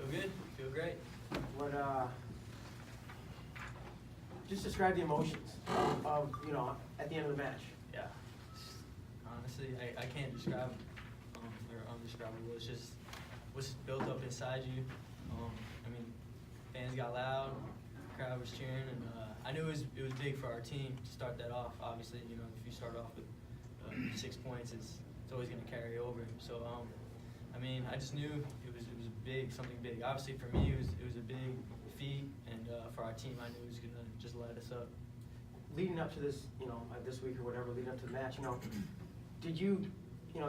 Feel good. Feel great. What just describe the emotions of at the end of the match. Yeah. Honestly, I can't describe them. They're undescribable. It's just what's built up inside you. I mean, fans got loud, crowd was cheering, and I knew it was big for our team to start that off. Obviously, if you start off with 6 points, it's always going to carry over. So, I mean, I just knew it was big, something big. Obviously, for me, it was a big feat, and for our team, I knew it was going to just light us up. Leading up to this, this week or whatever, leading up to the match, did you,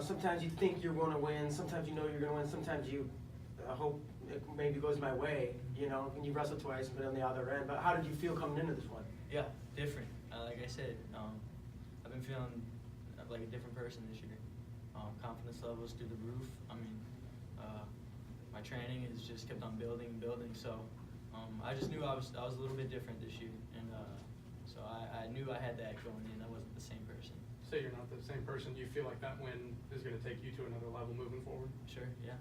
sometimes you think you're going to win, sometimes you know you're going to win, sometimes you hope it maybe goes my way, and you wrestled twice and been on the other end. But how did you feel coming into this one? Yeah, different. Like I said, I've been feeling like a different person this year. Confidence levels through the roof. I mean, my training has just kept on building and building. So I just knew I was a little bit different this year, and so I knew I had that going in. I wasn't the same person. Say you're not the same person. Do you feel like that win is going to take you to another level moving forward? Sure. Yeah,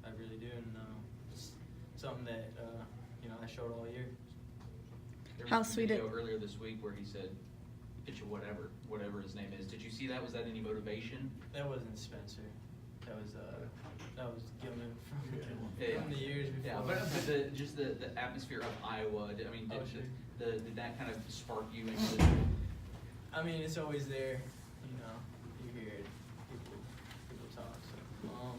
I really do, and it's something that I showed all year. There How was a sweet video it- earlier this week where he said, "Pitch of whatever his name is." Did you see that? Was that any motivation? That wasn't Spencer. That was Gilman from Yeah. the years before. Yeah, but just the atmosphere of Iowa. I mean, Sure. did that kind of spark you into the? I mean, it's always there. You hear it. People talk. So,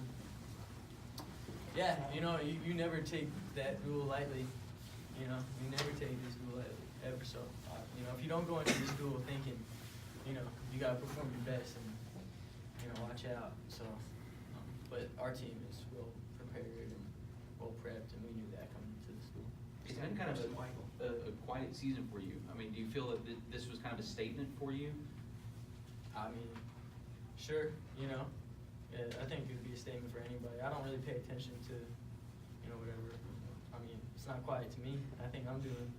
yeah, you never take that rule lightly. You never take this rule lightly ever. So, if you don't go into this school thinking, you gotta perform your best and watch out. So, but our team is well prepared and well prepped, and we knew that coming into the school. It's been kind of a quiet season for you. I mean, do you feel that this was kind of a statement for you? I mean, sure, yeah, I think it would be a statement for anybody. I don't really pay attention to, whatever. I mean, it's not quiet to me. I think I'm doing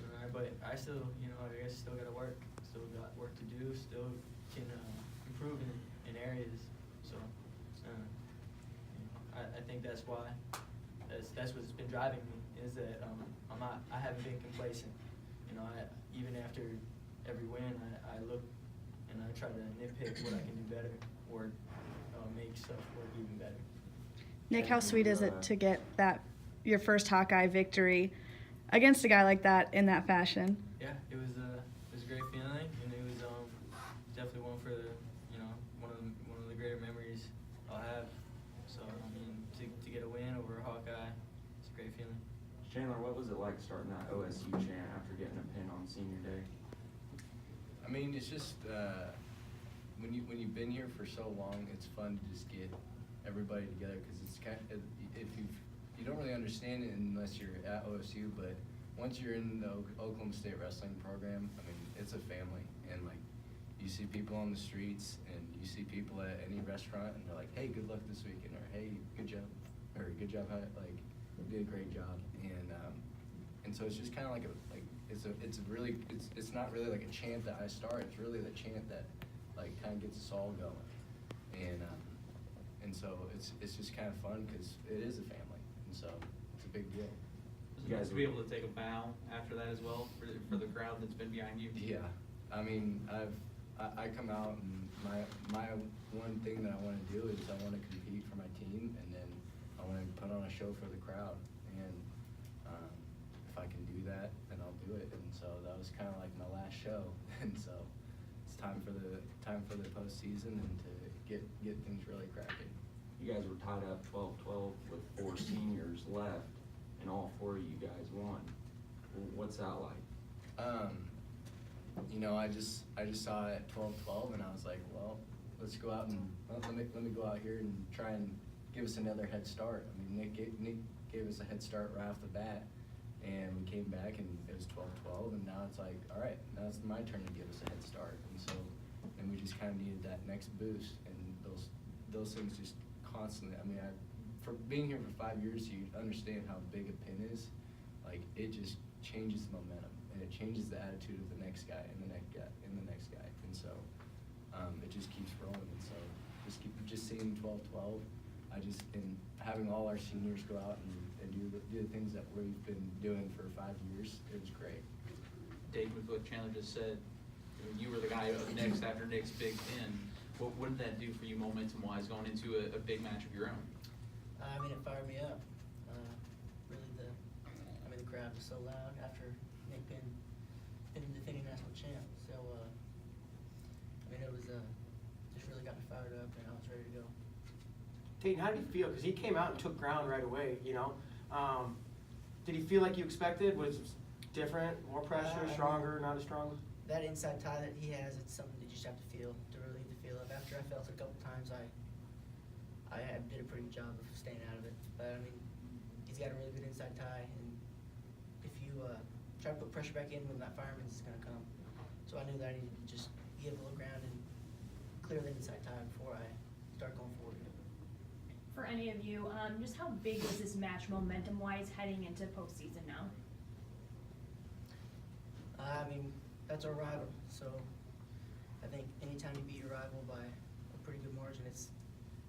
all right, but I still, I guess still got to work. Still got work to do. Still can improve in areas. So, I think that's why. That's what's been driving me, is that I haven't been complacent. Even after every win, I look and I try to nitpick what I can do better, or make stuff work even better. Nick, how sweet is it to get your first Hawkeye victory against a guy like that in that fashion? Yeah, it was a great feeling, and it was definitely one for one of the greater memories I'll have. So I mean, to get a win over Hawkeye, it's a great feeling. Chandler, what was it like starting that OSU chant after getting a pin on senior day? I mean, it's just when you've been here for so long, it's fun to just get everybody together, because it's if you don't really understand it unless you're at OSU, but once you're in the Oklahoma State wrestling program, I mean, it's a family, and like you see people on the streets and you see people at any restaurant, and they're like, "Hey, good luck this weekend," or "Hey, good job," like you did a great job, and so it's just kind of like it's not really like a chant that I start. It's really the chant that like kind of gets us all going, and so it's just kind of fun because it is a family, and so it's a big deal. You guys be able to take a bow after that as well for the crowd that's been behind you? Yeah, I mean, I come out, and my one thing that I want to do is I want to compete for my team, and then I want to put on a show for the crowd, and if I can do that, then I'll do it. And so that was kind of like my last show, and so it's time for the postseason and to get things really cracking. You guys were tied up 12-12 with 4 seniors left, and all 4 of you guys won. What's that like? I just saw it at 12-12, and I was like, well, let's go out and let me go out here and try and give us another head start. I mean, Nick gave us a head start right off the bat, and we came back and it was 12-12, and now it's like, all right, now it's my turn to give us a head start. And so, and we just kind of needed that next boost, and those things just constantly. I mean, for being here for 5 years, you understand how big a pin is. Like, it just changes the momentum, and it changes the attitude of the next guy and the next guy and the next guy, and so it just keeps rolling. And so just seeing 12-12 and having all our seniors go out and do the things that we've been doing for 5 years, it was great. Dave, with what Chandler just said, you were the guy up next after Nick's big pin. What did that do for you momentum-wise going into a big match of your own? I mean, it fired me up. Really, the crowd was so loud after Nick pinning the defending national champ. So, it was just really got me fired up, and I was ready to go. Daton, how did he feel? Because he came out and took ground right away, you know. Did he feel like you expected? Was it different, more pressure, stronger, not as strong? That inside tie that he has, it's something you just have to feel, to really get the feel of. After I felt it a couple times, I did a pretty good job of staying out of it. But, I mean, he's got a really good inside tie, and if you try to put pressure back in when that fireman's going to come. So I knew that I needed to just give a little ground and clear the inside tie before I start going forward. For any of you, just how big was this match momentum-wise heading into postseason now? I mean, that's our rival, so I think anytime you beat your rival by a pretty good margin, it's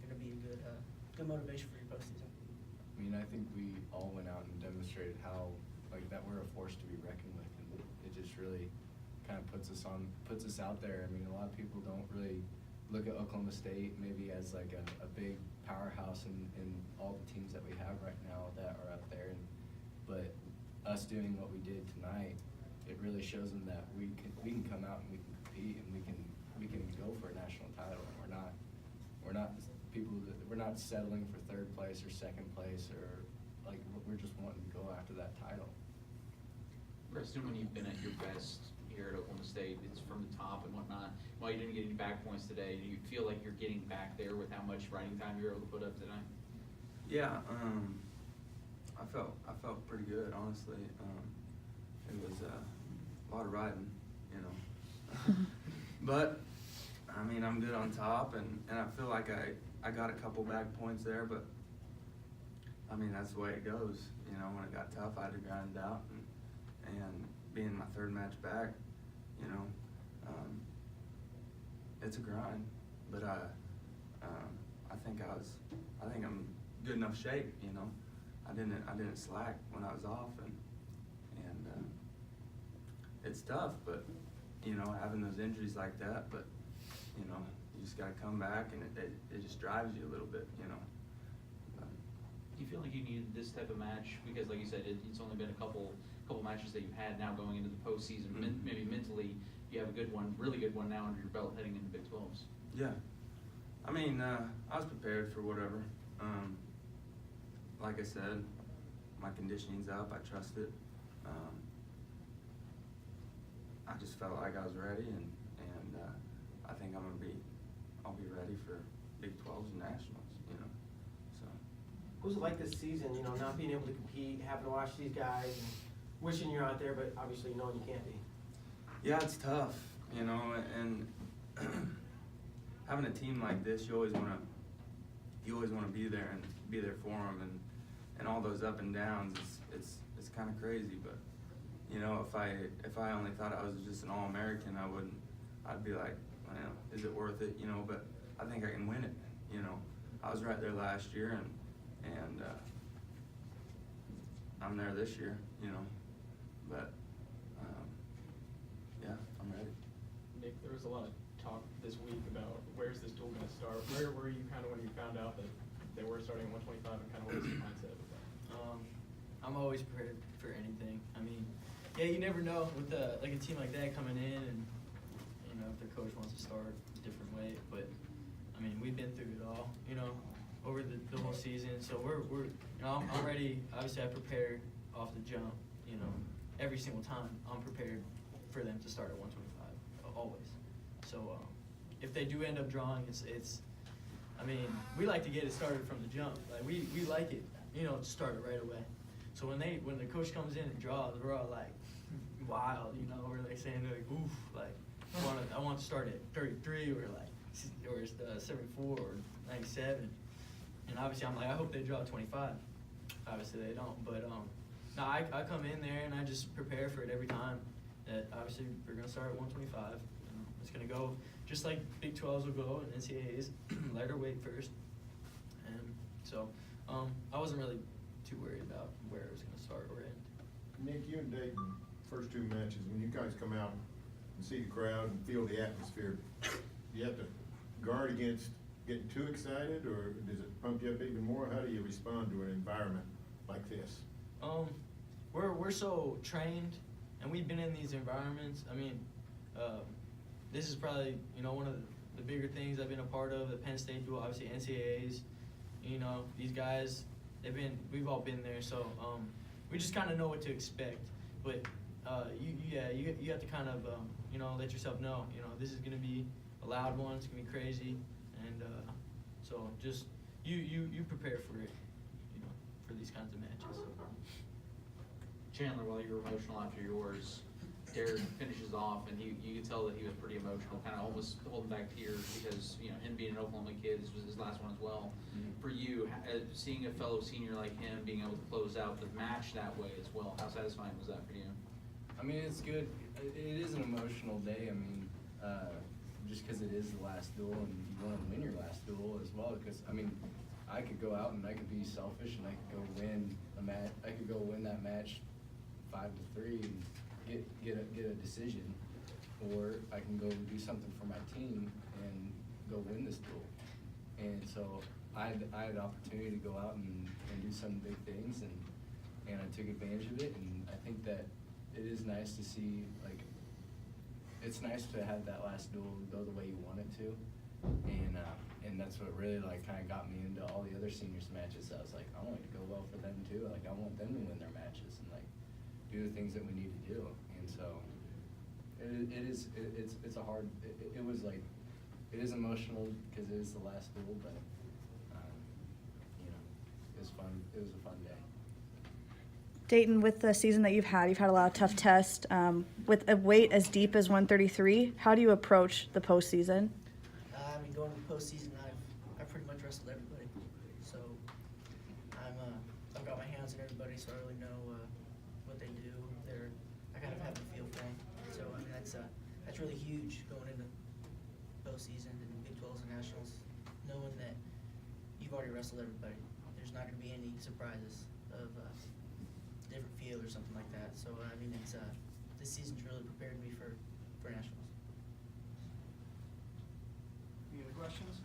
going to be a good motivation for your postseason. I mean, I think we all went out and demonstrated how, that we're a force to be reckoned with, and it just really kind of puts us out there. I mean, a lot of people don't really look at Oklahoma State maybe as a big powerhouse in all the teams that we have right now that are out there, but us doing what we did tonight, it really shows them that we can come out and we can compete and we can go for a national title, and we're not settling for third place or second place, or we're just wanting to go after that title. Preston, when you've been at your best here at Oklahoma State, it's from the top and whatnot. While you didn't get any back points today, do you feel like you're getting back there with how much riding time you were able to put up tonight? Yeah, I felt pretty good, honestly. It was a lot of riding, you know. But I mean, I'm good on top, and I feel like I got a couple back points there, but I mean, that's the way it goes. You know, when it got tough, I had to grind it out, and being my third match back, you know, it's a grind, but I think I'm good enough shape, you know. I didn't slack when I was off, and it's tough, but you know, having those injuries like that, but you know, you just gotta come back, and it just drives you a little bit, you know. But, Do you feel like you needed this type of match? Because like you said, it's only been a couple matches that you've had now going into the postseason. Mm-hmm. Maybe mentally, you have a good one, really good one now under your belt heading into Big 12s. yeah, I mean, I was prepared for whatever. Like I said, my conditioning's up. I trust it. I just felt like I was ready, and I think I'll be ready for Big 12s and nationals, you know. So. What was it like this season, you know, not being able to compete, having to watch these guys, and wishing you're out there, but obviously knowing you can't be? Yeah, it's tough, you know, and having a team like this, you always want to be there and be there for them, and all those up and downs. It's kind of crazy, but you know, if I only thought I was just an All-American, I'd be like, well, is it worth it, you know? But I think I can win it, you know. I was right there last year, and I'm there this year, you know. But yeah, I'm ready. Nick, there was a lot of talk this week about where's this duel going to start. Where were you kind of when you found out that they were starting at 125, and kind of what was your mindset with that? I'm always prepared for anything. I mean, yeah, you never know with a team like that coming in, and you know, if their coach wants to start a different way. But I mean, we've been through it all, you know, over the whole season. So we're you know, I'm ready. Obviously, I prepare off the jump. You know, every single time I'm prepared for them to start at 125 always. So if they do end up drawing, it's. I mean, we like to get it started from the jump. Like we like it, you know, to start it right away. So when the coach comes in and draws, we're all like wild, you know. We're like saying like, oof, like I want to start at 33 or 74 or 97. And obviously I'm like, I hope they draw 25. Obviously they don't, but no, I come in there and I just prepare for it every time. That obviously we're gonna start at 125. You know, it's gonna go just like Big 12s will go and NCAAs, lighter weight first, and So I wasn't really too worried about where it was going to start or end. Nick, you and Daton, first two matches, when you guys come out and see the crowd and feel the atmosphere, do you have to guard against getting too excited, or does it pump you up even more? How do you respond to an environment like this? We're so trained, and we've been in these environments. I mean, this is probably, you know, one of the bigger things I've been a part of. The Penn State duel, obviously NCAAs. You know, these guys, we've all been there, so we just kind of know what to expect. But you have to kind of you know, let yourself know, you know, this is gonna be a loud one. It's gonna be crazy, and so just you prepare for it, you know, for these kinds of matches. Chandler, while you were emotional after yours, Derek finishes off, and you could tell that he was pretty emotional, kind of almost holding back tears because, you know, him being an Oklahoma kid, this was his last one as well. For you, seeing a fellow senior like him being able to close out the match that way as well, how satisfying was that for you? I mean, it's good. It is an emotional day. I mean, just because it is the last duel and you want to win your last duel as well. Because I mean, I could go out and I could be selfish and I could go win a match. I could go win that match 5-3 and get a decision, or I can go do something for my team and go win this duel. And so I had the opportunity to go out and do some big things, and I took advantage of it. And I think that it is nice to see, like, it's nice to have that last duel go the way you want it to. And that's what really, like, kind of got me into all the other seniors matches. I was like, I want it to go well for them too. Like, I want them to win their matches and, like, do the things that we need to do. And so it's a hard, it was like, it is emotional because it is the last duel, but you know, it was fun. It was a fun day. Daton, with the season that you've had a lot of tough tests. With a weight as deep as 133, how do you approach the postseason? I mean, going to the postseason, I've pretty much wrestled everybody. So I've got my hands on everybody, so I really know what they do. I kind of have a feel for them. So I mean, that's really huge going into postseason and Big 12s and nationals, knowing that you've already wrestled everybody. There's not going to be any surprises of different feel or something like that. So I mean, this season's really prepared me for nationals. Any other questions?